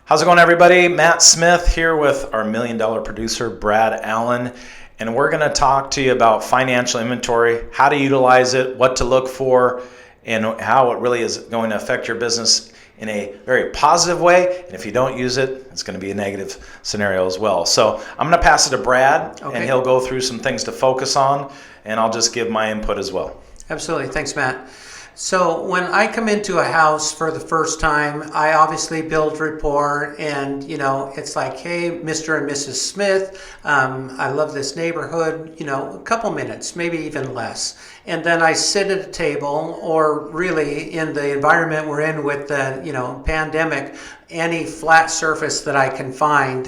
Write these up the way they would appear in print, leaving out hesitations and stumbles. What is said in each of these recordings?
How's it going, everybody? Matt Smith here with our $1 Million producer, Brad Allan. And we're going to talk to you about financial inventory, how to utilize it, what to look for, and how it really is going to affect your business in a very positive way. And if you don't use it, it's going to be a negative scenario as well. So I'm going to pass it to Brad, and he'll go through some things to focus on, and I'll just give my input as well. Absolutely. Thanks, Matt. So when I come into a house for the first time, I obviously build rapport, and it's like, hey, Mr. and Mrs. Smith, I love this neighborhood, a couple minutes, maybe even less. And then I sit at a table, or really in the environment we're in with the, pandemic, any flat surface that I can find,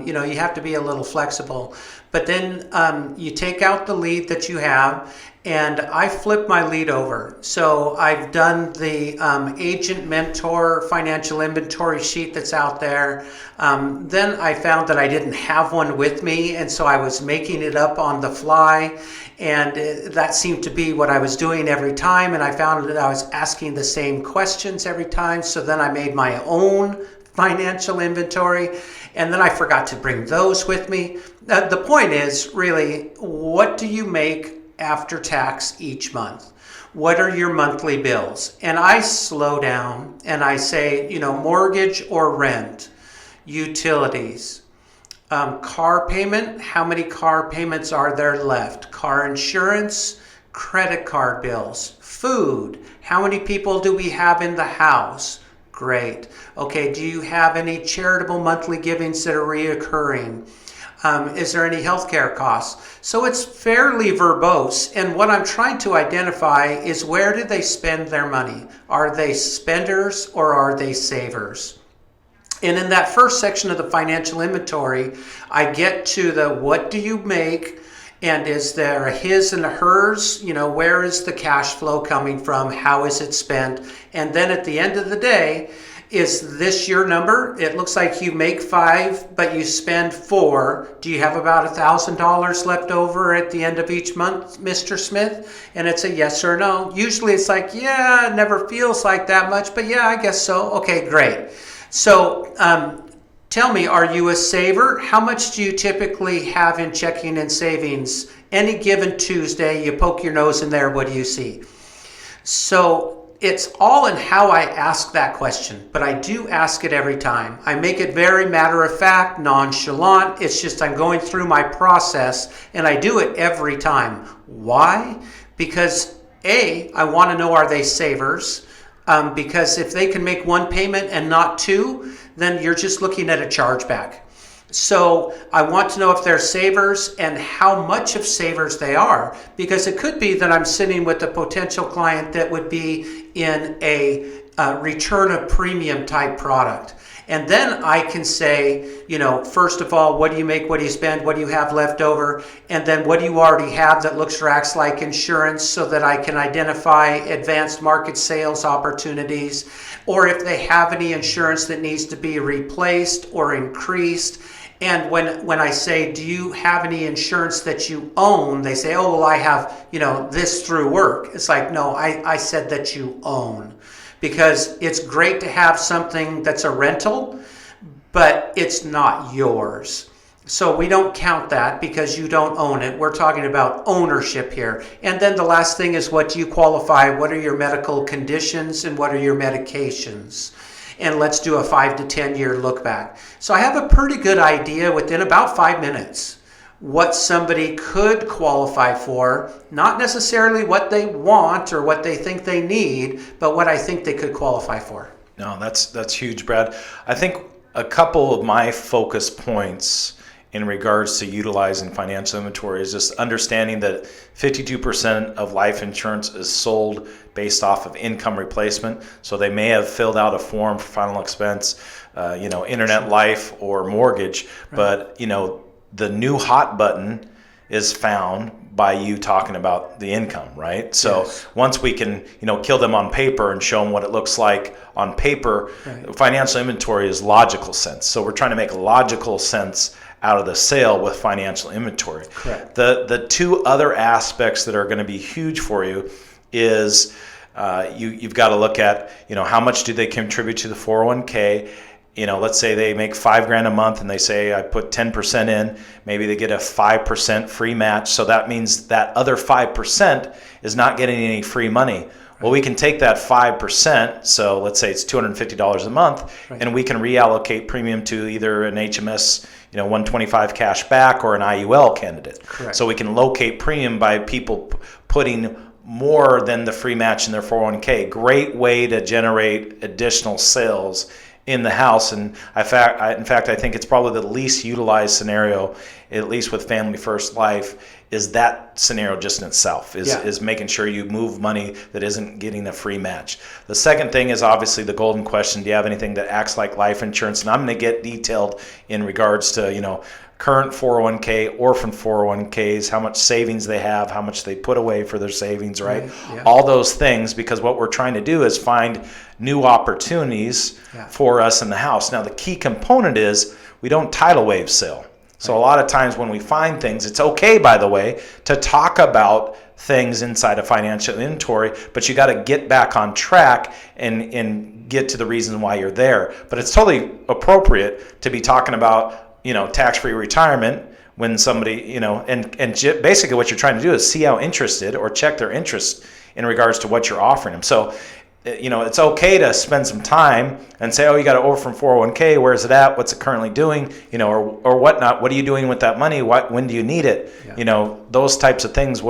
you have to be a little flexible. But then you take out the lead that you have, and I flip my lead over. So I've done the agent mentor financial inventory sheet that's out there. Then I found that I didn't have one with me, and so I was making it up on the fly. And that seemed to be what I was doing every time. And I found that I was asking the same questions every time. So then I made my own financial inventory, and then I forgot to bring those with me. The point is really, what do you make after tax each month? What are your monthly bills? And I slow down and I say, mortgage or rent, utilities, car payment, how many car payments are there left? Car insurance, credit card bills, food, how many people do we have in the house? Great. Okay, do you have any charitable monthly givings that are reoccurring? Is there any healthcare costs? So it's fairly verbose, and what I'm trying to identify is, where do they spend their money? Are they spenders or are they savers? And in that first section of the financial inventory, I get to the what do you make, and is there a his and a hers? Where is the cash flow coming from? How is it spent? And then at the end of the day, is this your number? It looks like you make 5, but you spend 4. Do you have about $1,000 left over at the end of each month, Mr. Smith? And it's a yes or no. Usually it's like, yeah, it never feels like that much, but yeah, I guess so. Okay, great. So tell me, are you a saver? How much do you typically have in checking and savings? Any given Tuesday, you poke your nose in there, what do you see? So it's all in how I ask that question, but I do ask it every time. I make it very matter of fact, nonchalant. It's just I'm going through my process, and I do it every time. Why? Because I want to know, are they savers? Because if they can make 1 payment and not 2, then you're just looking at a chargeback. So I want to know if they're savers and how much of savers they are, because it could be that I'm sitting with a potential client that would be in a return of premium type product. And then I can say, first of all, what do you make, what do you spend, what do you have left over? And then what do you already have that looks or acts like insurance, so that I can identify advanced market sales opportunities, or if they have any insurance that needs to be replaced or increased. And when I say, do you have any insurance that you own? They say, oh, well, I have, this through work. It's like, no, I said that you own. Because it's great to have something that's a rental, but it's not yours. So we don't count that because you don't own it. We're talking about ownership here. And then the last thing is, what do you qualify? What are your medical conditions and what are your medications? And let's do a 5 to 10 year look back. So I have a pretty good idea within about 5 minutes what somebody could qualify for, not necessarily what they want or what they think they need, but what I think they could qualify for. No, that's huge, Brad. I think a couple of my focus points in regards to utilizing financial inventory is just understanding that 52% of life insurance is sold based off of income replacement. So they may have filled out a form for final expense, internet life or mortgage, right. But the new hot button is found by you talking about the income, right? So yes. Once we can, kill them on paper and show them what it looks like on paper, right. Financial inventory is logical sense. So we're trying to make logical sense out of the sale with financial inventory. Correct. The 2 other aspects that are going to be huge for you is you've got to look at, how much do they contribute to the 401k, let's say they make $5,000 a month and they say I put 10% in, maybe they get a 5% free match. So that means that other 5% is not getting any free money. Well, we can take that 5%, so let's say it's $250 a month, and we can reallocate premium to either an HMS, 125 cash back or an IUL candidate. Correct. So we can locate premium by people putting more than the free match in their 401k. Great way to generate additional sales in the house. And in fact, I think it's probably the least utilized scenario, at least with Family First Life, is that scenario just in itself, is making sure you move money that isn't getting a free match. The second thing is obviously the golden question: do you have anything that acts like life insurance? And I'm going to get detailed in regards to, current 401k, orphan 401ks, how much savings they have, how much they put away for their savings, right? Yeah. All those things, because what we're trying to do is find new opportunities for us in the house. Now, the key component is we don't tidal wave sell. So a lot of times when we find things, it's okay, by the way, to talk about things inside of financial inventory, but you got to get back on track and get to the reason why you're there. But it's totally appropriate to be talking about, tax-free retirement when somebody, and basically what you're trying to do is see how interested or check their interest in regards to what you're offering them. So, it's okay to spend some time and say, oh, you got an orphan 401k, where's it at? What's it currently doing? Or whatnot. What are you doing with that money? When do you need it? Yeah. Those types of things,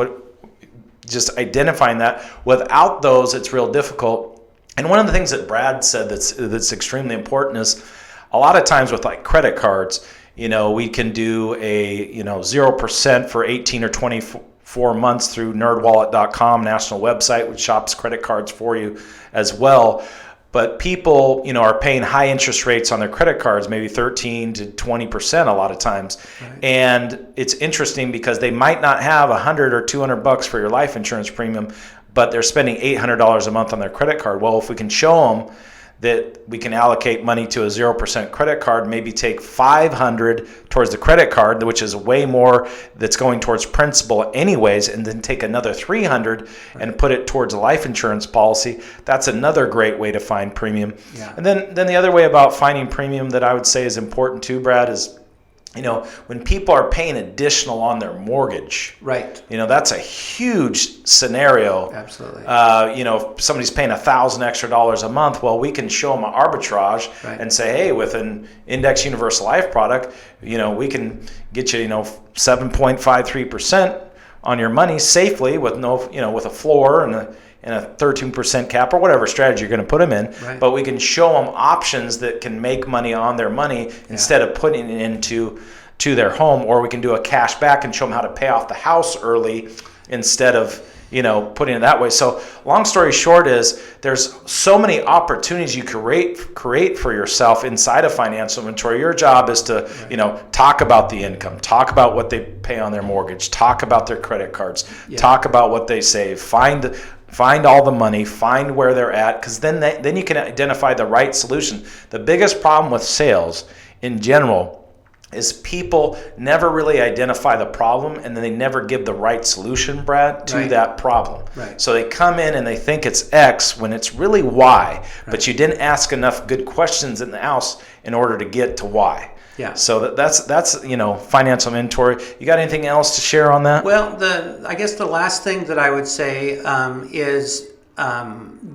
just identifying that. Without those, it's real difficult. And one of the things that Brad said that's extremely important is a lot of times with like credit cards, we can do a 0% for 18 or 24 months through nerdwallet.com, national website, which shops credit cards for you as well. But people, are paying high interest rates on their credit cards, maybe 13 to 20% a lot of times. Right. And it's interesting because they might not have $100 or $200 for your life insurance premium, but they're spending $800 a month on their credit card. Well, if we can show them that we can allocate money to a 0% credit card, maybe take $500 towards the credit card, which is way more that's going towards principal anyways, and then take another $300 and put it towards a life insurance policy. That's another great way to find premium. Yeah. And then the other way about finding premium that I would say is important too, Brad, is when people are paying additional on their mortgage, right? That's a huge scenario. Absolutely. If somebody's paying $1,000 extra a month, well, we can show them an arbitrage and say, hey, with an index universal life product, we can get you, 7.53% on your money safely with with a floor and a 13% cap or whatever strategy you're going to put them in. Right. But we can show them options that can make money on their money instead of putting it into their home, or we can do a cash back and show them how to pay off the house early instead of putting it that way. So long story short is there's so many opportunities you create for yourself inside of financial inventory. Your job is to talk about the income, talk about what they pay on their mortgage, talk about their credit cards, talk about what they save, find all the money, find where they're at, because then you can identify the right solution. The biggest problem with sales in general is people never really identify the problem, and then they never give the right solution, Brad, to that problem. Right. So they come in and they think it's X when it's really Y, but you didn't ask enough good questions in the house in order to get to Y. Yeah. So that's financial inventory. You got anything else to share on that? Well, I guess the last thing that I would say is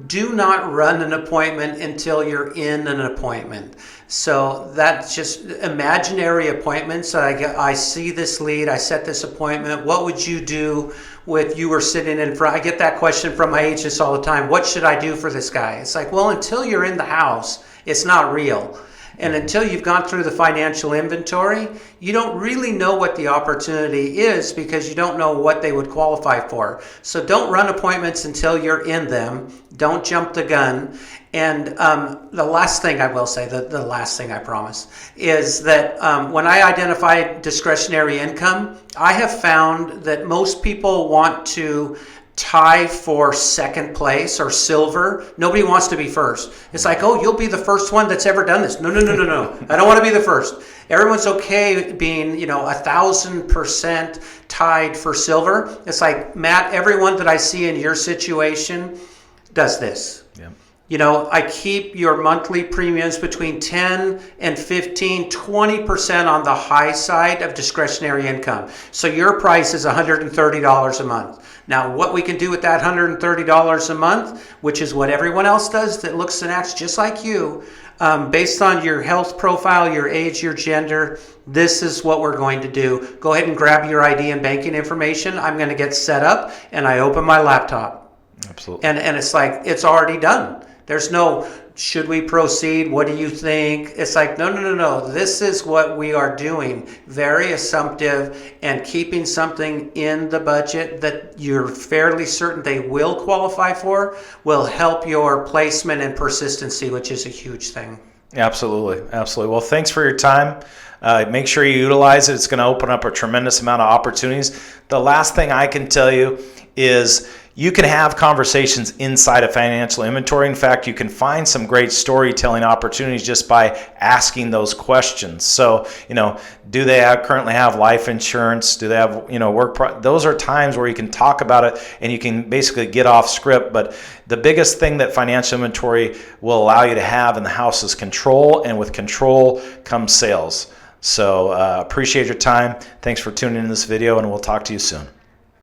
do not run an appointment until you're in an appointment. So that's just imaginary appointments. I see this lead, I set this appointment. What would you do if you were sitting in front? I get that question from my agents all the time. What should I do for this guy? It's like, well, until you're in the house, it's not real. And until you've gone through the financial inventory, you don't really know what the opportunity is because you don't know what they would qualify for. So don't run appointments until you're in them. Don't jump the gun. And the last thing I will say, the last thing I promise, is that when I identify discretionary income, I have found that most people want to tie for second place or silver. Nobody wants to be first. It's like, oh, you'll be the first one that's ever done this. No. I don't want to be the first. Everyone's okay being, 1,000% tied for silver. It's like, Matt, everyone that I see in your situation does this. Yeah. I keep your monthly premiums between 10 and 15, 20% on the high side of discretionary income. So your price is $130 a month. Now, what we can do with that $130 a month, which is what everyone else does that looks and acts just like you, based on your health profile, your age, your gender, this is what we're going to do. Go ahead and grab your ID and banking information. I'm going to get set up, and I open my laptop. Absolutely. And it's like, it's already done. There's no, should we proceed? What do you think? It's like, no. This is what we are doing. Very assumptive, and keeping something in the budget that you're fairly certain they will qualify for will help your placement and persistency, which is a huge thing. Absolutely. Well, thanks for your time. Make sure you utilize it. It's going to open up a tremendous amount of opportunities. The last thing I can tell you is you can have conversations inside of financial inventory. In fact, you can find some great storytelling opportunities just by asking those questions. So, do they currently have life insurance? Do they have, those are times where you can talk about it and you can basically get off script. But the biggest thing that financial inventory will allow you to have in the house is control, and with control comes sales. So appreciate your time. Thanks for tuning in this video, and we'll talk to you soon.